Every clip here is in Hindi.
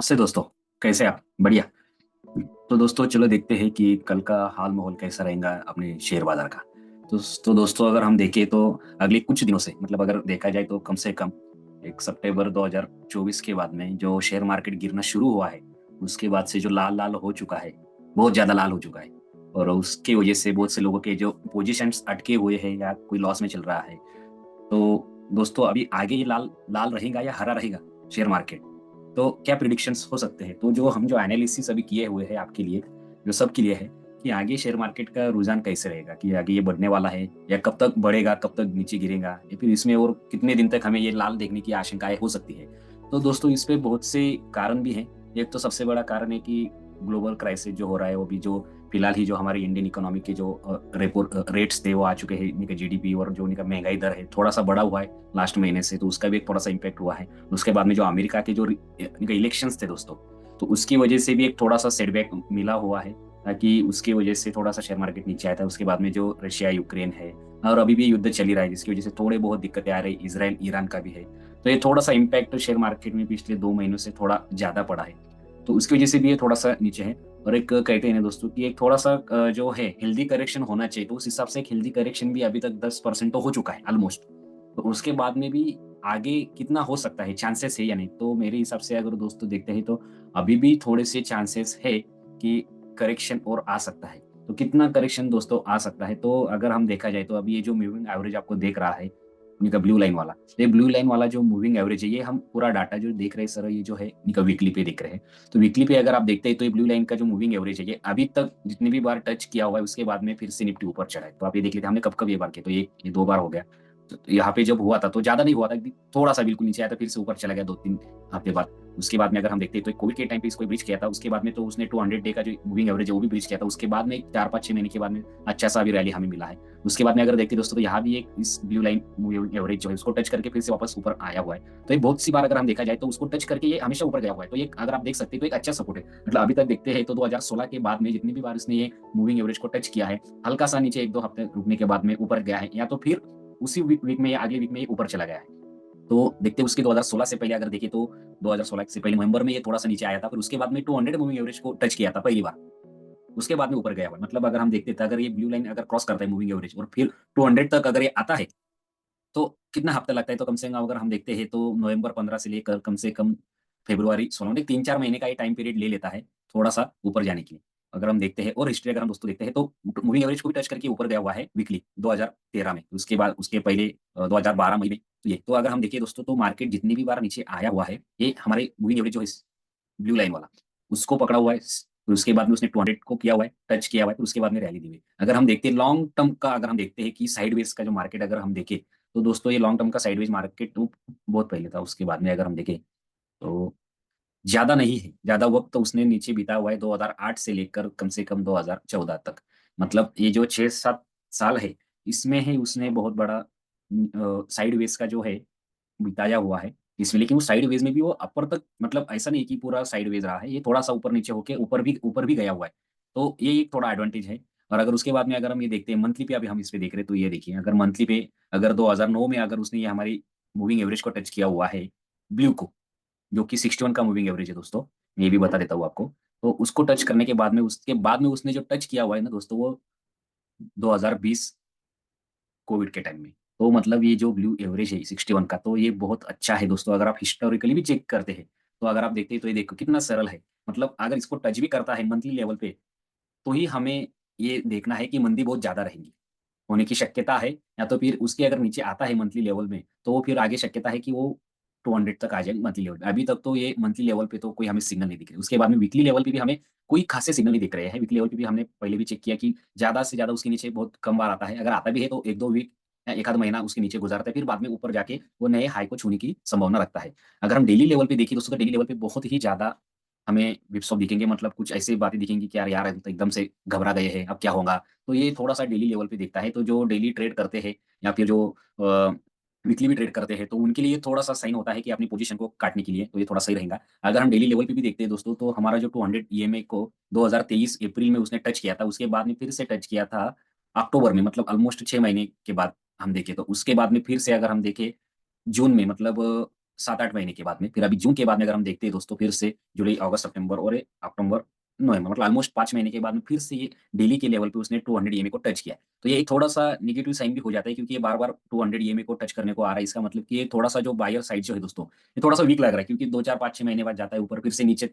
उससे दोस्तों, कैसे आप? बढ़िया। तो दोस्तों चलो देखते हैं कि कल का हाल माहौल कैसा रहेगा अपने शेयर बाजार का। तो दोस्तों अगर हम देखें तो अगले कुछ दिनों से मतलब अगर देखा जाए तो कम से कम 1 सितंबर 2024 के बाद में जो शेयर मार्केट गिरना शुरू हुआ है, उसके बाद से जो लाल लाल हो चुका है, बहुत ज्यादा लाल हो चुका है। और उसकी वजह से बहुत से लोगों के जो पोजीशंस अटके हुए हैं या कोई लॉस में चल रहा है। तो दोस्तों अभी आगे ये लाल लाल रहेगा या हरा रहेगा शेयर मार्केट? तो क्या प्रिडिक्शंस हो सकते हैं? तो जो एनालिसिस अभी किए हुए हैं आपके लिए, जो सबके लिए है, कि आगे शेयर मार्केट का रुझान कैसे रहेगा, कि आगे ये बढ़ने वाला है या कब तक बढ़ेगा, कब तक नीचे गिरेगा, या फिर इसमें और कितने दिन तक हमें ये लाल देखने की आशंकाएं हो सकती है। तो दोस्तों इस पे बहुत से कारण भी हैं। एक तो सबसे बड़ा कारण है कि ग्लोबल क्राइसिस जो हो रहा है, वो भी जो फिलहाल ही जो हमारी इंडियन इकोनॉमी के जो रेपो रेट्स थे वो आ चुके हैं, इनका जीडीपी और जो इनका महंगाई दर है थोड़ा सा बढ़ा हुआ है लास्ट महीने से, तो उसका भी एक थोड़ा सा इम्पैक्ट हुआ है। उसके बाद में जो अमेरिका के जो इनके इलेक्शंस थे दोस्तों, तो उसकी वजह से भी एक थोड़ा सा सेटबैक मिला हुआ है, ताकि उसकी वजह से थोड़ा सा शेयर मार्केट नीचे आया था। उसके बाद में जो रशिया यूक्रेन है और अभी भी युद्ध चल ही रहा है, जिसकी वजह से थोड़े बहुत दिक्कतें आ रही, इसराइल ईरान का भी है। तो ये थोड़ा सा इम्पैक्ट शेयर मार्केट में पिछले 2 महीनों से थोड़ा ज्यादा पड़ा है, तो उसकी वजह से भी ये थोड़ा सा नीचे है। और एक कहते हैं ना दोस्तों कि एक थोड़ा सा जो है हेल्दी करेक्शन होना चाहिए, तो उस हिसाब से एक हेल्दी करेक्शन भी अभी तक 10% तो हो चुका है ऑलमोस्ट। तो उसके बाद में भी आगे कितना हो सकता है, चांसेस है या नहीं? तो मेरे हिसाब से अगर दोस्तों देखते हैं तो अभी भी थोड़े से चांसेस है कि करेक्शन और आ सकता है। तो कितना करेक्शन दोस्तों आ सकता है? तो अगर हम देखा जाए तो अभी ये जो मूविंग एवरेज आपको देख रहा है, इनका ब्लू लाइन वाला, ये ब्लू लाइन वाला जो मूविंग एवरेज है, ये हम पूरा डाटा जो देख रहे हैं सर, ये जो है इनका वीकली पे देख रहे हैं। तो वीकली पे अगर आप देखते हैं तो ये ब्लू लाइन का जो मूविंग एवरेज है, ये अभी तक जितनी भी बार टच किया हुआ है उसके बाद में फिर से निफ्टी ऊपर चढ़ा है। तो आप ये देख लेते, हमने कब कब ये बार किया, तो ये 2 बार हो गया। तो यहाँ पे जब हुआ था तो ज्यादा नहीं हुआ था, थोड़ा सा बिल्कुल नीचे आया था, फिर से ऊपर चला गया 2-3 हफ्ते बाद। उसके बाद में अगर हम देखते हैं तो कोविड के टाइम पे इसको ब्रिज किया था, उसके बाद में तो उसने 200 डे का जो मूविंग एवरेज है वो भी ब्रिज किया था। उसके बाद में 4-5-6 महीने के बाद में अच्छा सा भी रैली हमें मिला है। उसके बाद में अगर देखते दोस्तों तो यहाँ भी एक इस ब्लू लाइन मूविंग एवरेज जो है उसको टच करके फिर से वापस ऊपर आया हुआ है। तो ये बहुत सी बार अगर हम देखा जाए तो उसको टच करके ये हमेशा ऊपर गया हुआ है। तो ये अगर आप देख सकते हैं तो एक अच्छा सपोर्ट है। मतलब अभी तक देखते हैं तो 2016 के बाद में जितनी भी बार इसने ये मूविंग एवरेज को टच किया है, हल्का सा नीचे 1-2 हफ्ते रुकने के बाद में ऊपर गया है, या तो फिर उसी वीक में या अगले वीक में ये ऊपर चला गया है। तो देखते उसके 2016 से पहले अगर देखें तो 2016 से पहले नवंबर में ये थोड़ा सा नीचे आया था, फिर उसके बाद में 200 मूविंग एवरेज को टच किया था पहली बार। उसके बाद में ऊपर गया हुआ है। मतलब अगर हम देखते थे, अगर ये ब्लू लाइन अगर क्रॉस करता है मूविंग एवरेज और फिर 200 तक अगर ये आता है, तो कितना हफ्ता लगता है? तो कम से कम अगर हम देखते हैं तो नवंबर 15 से लेकर कम से कम फेब्रुआरी 16, मतलब 3-4 महीने का ये टाइम पीरियड ले लेता है थोड़ा सा ऊपर जाने के लिए। अगर हम देखते हैं और हिस्ट्री अगर हम दोस्तों देखते हैं तो मूविंग एवरेज को भी टच करके ऊपर गया हुआ है वीकली 2013 में। उसके बाद उसके पहले 2012 में तो ये तो अगर हम देखिए दोस्तों तो मार्केट जितनी भी बार नीचे आया हुआ है, ये हमारे मूविंग एवरेज जो है ब्लू लाइन वाला, उसको पकड़ा हुआ है। फिर उसके बाद में उसने 200 को किया हुआ है, टच किया हुआ है, फिर उसके बाद में रैली दी हुई है। अगर हम देखते हैं लॉन्ग टर्म का, अगर हम देखते हैं कि साइडवेज का जो मार्केट अगर हम देखें, तो दोस्तों ये लॉन्ग टर्म का साइडवेज मार्केट तो बहुत पहले था। उसके बाद में अगर हम देखें तो ज्यादा नहीं है, ज्यादा वक्त तो उसने नीचे बिता हुआ है 2008 से लेकर कम से कम 2014 तक। मतलब ये जो 6-7 साल है, इसमें ही उसने बहुत बड़ा साइडवेज का जो है बिताया हुआ है इसमें। लेकिन वो साइडवेज में भी वो अपर तक, मतलब ऐसा नहीं कि पूरा साइडवेज रहा है, ये थोड़ा सा ऊपर नीचे होके ऊपर भी गया हुआ है। तो ये एक थोड़ा एडवांटेज है। और अगर उसके बाद में अगर हम ये देखते हैं मंथली पे, अभी हम इस पे देख रहे हैं तो ये देखिए, अगर मंथली पे अगर 2009 में अगर उसने ये हमारी मूविंग एवरेज को टच किया हुआ है, ब्लू को, जो कि 61 का मूविंग एवरेज है दोस्तों, मैं ये भी बता देता हूँ आपको। तो उसको टच करने के बाद में, उसके बाद में उसने जो टच किया हुआ है ना दोस्तों, वो 2020 कोविड के टाइम में। तो मतलब ये जो ब्लू एवरेज है 61 का, तो ये बहुत अच्छा है दोस्तों। अगर आप हिस्टोरिकली भी चेक करते हैं तो अगर आप देखते हैं तो ये देखो कितना सरल है। मतलब अगर इसको टच भी करता है मंथली लेवल पे, तो ही हमें ये देखना है कि मंदी बहुत ज्यादा रहेगी, होने की शक्यता है। या तो फिर उसके अगर नीचे आता है मंथली लेवल में, तो वो फिर आगे शक्यता है कि वो 200 तक आ जाए मंथली लेवल पे। अभी तक तो ये मंथली लेवल पे तो कोई हमें सिग्नल नहीं दिख रहे। उसके बाद में वीकली लेवल पे भी हमें कोई खासे सिग्नल नहीं दिख रहे हैं। वीकली लेवल पे भी हमने पहले भी चेक किया कि ज्यादा से ज्यादा उसके नीचे बहुत कम बार आता है। अगर आता भी है तो 1-2 वीक या एक आध महीना उसके नीचे गुजारता है, फिर बाद में ऊपर जाके वो नए हाई को छूने की संभावना रखता है। अगर हम डेली लेवल पे देखिए दोस्तों, तो डेली लेवल पे बहुत ही ज्यादा हमें विप्सअप दिखेंगे। मतलब कुछ ऐसी बातें दिखेंगी कि यार यार अभी तो एकदम से घबरा गए हैं, अब क्या होगा। तो ये थोड़ा सा डेली लेवल पे दिखता है। तो जो डेली ट्रेड करते हैं या फिर जो वीकली भी ट्रेड करते हैं, तो उनके लिए थोड़ा सा साइन होता है कि अपनी पोजीशन को काटने के लिए, तो ये थोड़ा सही रहेगा। अगर हम डेली लेवल पे भी देखते हैं दोस्तों, तो हमारा जो 200 ईएमए को 2023 अप्रैल में उसने टच किया था, उसके बाद में फिर से टच किया था अक्टूबर में, मतलब ऑलमोस्ट 6 महीने के बाद हम देखें तो। उसके बाद में फिर से अगर हम देखें जून में, मतलब 7-8 महीने के बाद में, फिर अभी जून के बाद में अगर हम देखते हैं दोस्तों, फिर से जुलाई, अगस्त, सितंबर और ये अक्टूबर, नवंबर, मतलब ऑलमोस्ट 5 महीने के बाद में फिर से ये डेली के लेवल पे उसने 200 ईएमए को टच किया है। तो ये थोड़ा-सा नेगेटिव साइन भी हो जाता है, क्योंकि ये बार-बार 200 ईएमए को टच करने को आ रहा है। इसका मतलब कि ये थोड़ा-सा जो बायर साइड जो है दोस्तों, ये थोड़ा-सा वीक लग रहा है, क्योंकि 2, 4, 5, 6 महीने बाद जाता है ऊपर, फिर से नीचे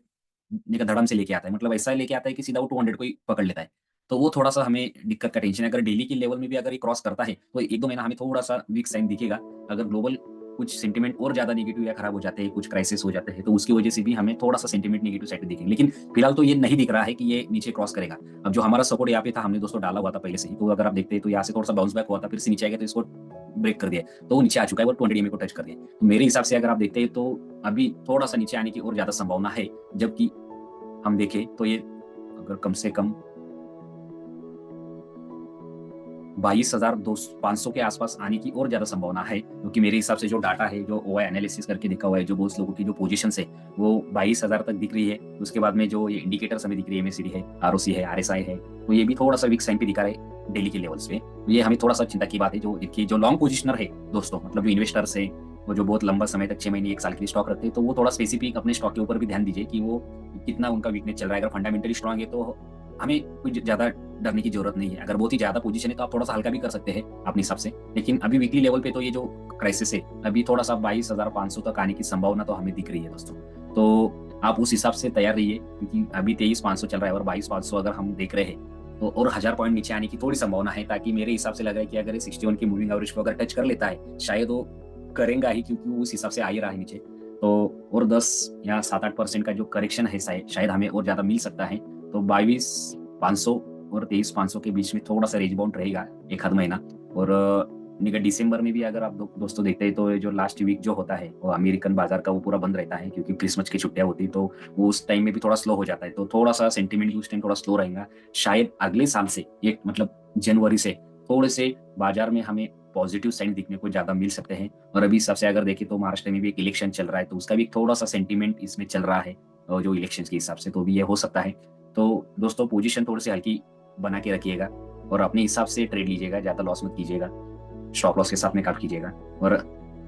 धड़म से लेके आता है। मतलब ऐसा लेके आता है कि सीधा वो 200 को ही पकड़ लेता है। तो वो थोड़ा-सा हमें दिक्कत का टेंशन है। अगर डेली के लेवल में भी अगर ये क्रॉस करता है, तो 1-2 महीना हमें थोड़ा-सा वीक साइन दिखेगा। अगर ग्लोबल कुछ सेंटिमेंट और ज़्यादा नेगेटिव या खराब हो जाते हैं, कुछ क्राइसिस हो जाते हैं, तो उसकी वजह से भी हमें थोड़ा-सा सेंटिमेंट नेगेटिव साइड पे दिखेंगे। लेकिन फिलहाल तो ये नहीं दिख रहा है कि ये नीचे क्रॉस करेगा। अब जो हमारा सपोर्ट यहाँ पे था, हमने दोस्तों डाला हुआ था पहले से ही, तो अगर आप देखते हैं तो यहाँ से थोड़ा-सा बाउंस बैक हुआ था, फिर से नीचे आएगा तो इसको ब्रेक कर दिया। तो वो नीचे आ चुका है, वो 200 ईएमए को टच कर दिया। तो मेरे हिसाब से अगर आप देखते हैं तो अभी थोड़ा-सा नीचे आने की और ज़्यादा संभावना है। जबकि हम देखें तो ये अगर कम से कम 22,500 के आसपास आने की और ज़्यादा संभावना है, क्योंकि मेरे हिसाब से जो डाटा है, जो ओआई एनालिसिस करके देखा हुआ है, जो बहुत लोगों की जो पोजीशंस है, वो 22,000 तक दिख रही है। उसके बाद में जो ये इंडिकेटर्स हमें दिख रही है, एमएसीडी है, आरओसी है, आरएसआई है, तो ये भी थोड़ा-सा वीक साइन पे दिखा रहा है डेली के लेवल्स पे। तो ये हमें थोड़ा-सा चिंता की बात है। जो देखिए, जो लॉन्ग पोजिशनर है दोस्तों, मतलब जो इन्वेस्टर्स हैं, वो जो बहुत लंबा समय तक 6 महीने, 1 साल के लिए स्टॉक रखते हैं, तो वो थोड़ा स्पेसिफिक अपने स्टॉक के ऊपर भी ध्यान दीजिए कि वो कितना उनका वीकनेस चल रहा है। अगर फंडामेंटली स्ट्रांग है तो हमें कुछ ज़्यादा डरने की ज़रूरत नहीं है। अगर बहुत ही ज़्यादा पोज़ीशन है तो आप थोड़ा-सा हल्का भी कर सकते हैं अपने हिसाब से। लेकिन अभी वीकली लेवल पे तो ये जो क्राइसिस है, अभी थोड़ा-सा 22,500 तक आने की संभावना तो हमें दिख रही है दोस्तों। तो आप उस हिसाब से तैयार रहिए, क्योंकि अभी 23,500 चल रहा है और 22,500 अगर हम देख रहे हैं, तो और 1000 पॉइंट नीचे आने की थोड़ी संभावना है। ताकि मेरे हिसाब से लग रहा है कि अगर ये 61 की मूविंग एवरेज को अगर टच कर लेता है, शायद वो करेगा ही, क्योंकि वो उस हिसाब से आ ही रहा है नीचे। तो और 10 या 7-8% का जो करेक्शन है, शायद हमें और ज़्यादा मिल सकता है। तो 22,500 और 23,500 के बीच में थोड़ा-सा रेंज बाउंड रहेगा 1 आध महीना। और निकट दिसंबर में भी अगर आप दोस्तों देखते हैं तो ये जो लास्ट वीक जो होता है, वो अमेरिकन बाजार का वो पूरा बंद रहता है, क्योंकि क्रिसमस की छुट्टियाँ होती है, तो वो उस टाइम में भी थोड़ा स्लो हो जाता है। तो थोड़ा-सा सेंटिमेंट भी उस टाइम थोड़ा स्लो रहेगा। शायद अगले साल से, ये मतलब जनवरी से थोड़े से बाजार में हमें पॉजिटिव साइन दिखने को ज़्यादा मिल सकते हैं। और अभी हिसाब से अगर देखें तो महाराष्ट्र में भी एक इलेक्शन चल रहा है, तो उसका भी थोड़ा-सा सेंटिमेंट इसमें चल रहा है, जो इलेक्शंस के हिसाब से, तो भी ये हो सकता है। तो दोस्तों, पोज़ीशन थोड़ी-सी हल्की बना के रखिएगा और अपने हिसाब से ट्रेड लीजिएगा, ज़्यादा लॉस मत कीजिएगा। स्टॉप लॉस के साथ में काट कीजिएगा। और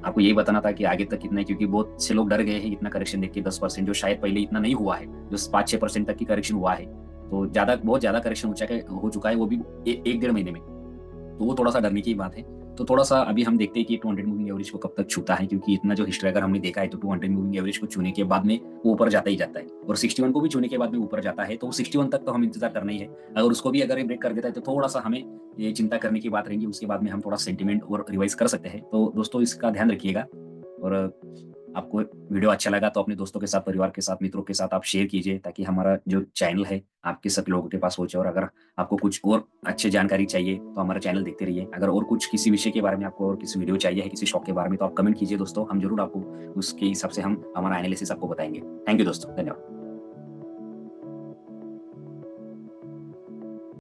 आपको यही बताना था कि आगे तक कितना है, क्योंकि बहुत से लोग डर गए हैं इतना करेक्शन देख के, 10% जो शायद पहले इतना नहीं हुआ है, जो 5-6% तक की करेक्शन हुआ है। तो बहुत ज़्यादा करेक्शन हो चुका है, वो भी 1 डेढ़ महीने में। तो वो थोड़ा-सा डरने की बात है। तो थोड़ा-सा अभी हम देखते हैं कि 200 मूविंग एवरेज को कब तक छूता है, क्योंकि इतना जो हिस्ट्री अगर हमने देखा है, तो 200 मूविंग एवरेज को छूने के बाद में वो ऊपर जाता ही जाता है, और 61 को भी छूने के बाद में ऊपर जाता है। तो 61 तक तो हम इंतज़ार करना ही है। अगर उसको भी अगर ये ब्रेक कर देता है, तो थोड़ा-सा हमें ये चिंता करने की बात रहेगी। उसके बाद में हम थोड़ा सेंटिमेंट और रिवाइज़ कर सकते हैं। तो दोस्तों, इसका ध्यान रखिएगा। और आपको वीडियो अच्छा लगा तो अपने दोस्तों के साथ, परिवार के साथ, मित्रों के साथ आप शेयर कीजिए, ताकि हमारा जो चैनल है आपके सभी लोगों के पास पहुँचे। और अगर आपको कुछ और अच्छी जानकारी चाहिए तो हमारा चैनल देखते रहिए। अगर और कुछ किसी विषय के बारे में आपको और किसी वीडियो चाहिए है, किसी शौक के बारे में, तो आप कमेंट कीजिए दोस्तों। हम ज़रूर आपको उसके हिसाब से हम हमारा एनालिसिस आपको बताएँगे। थैंक यू दोस्तों, धन्यवाद।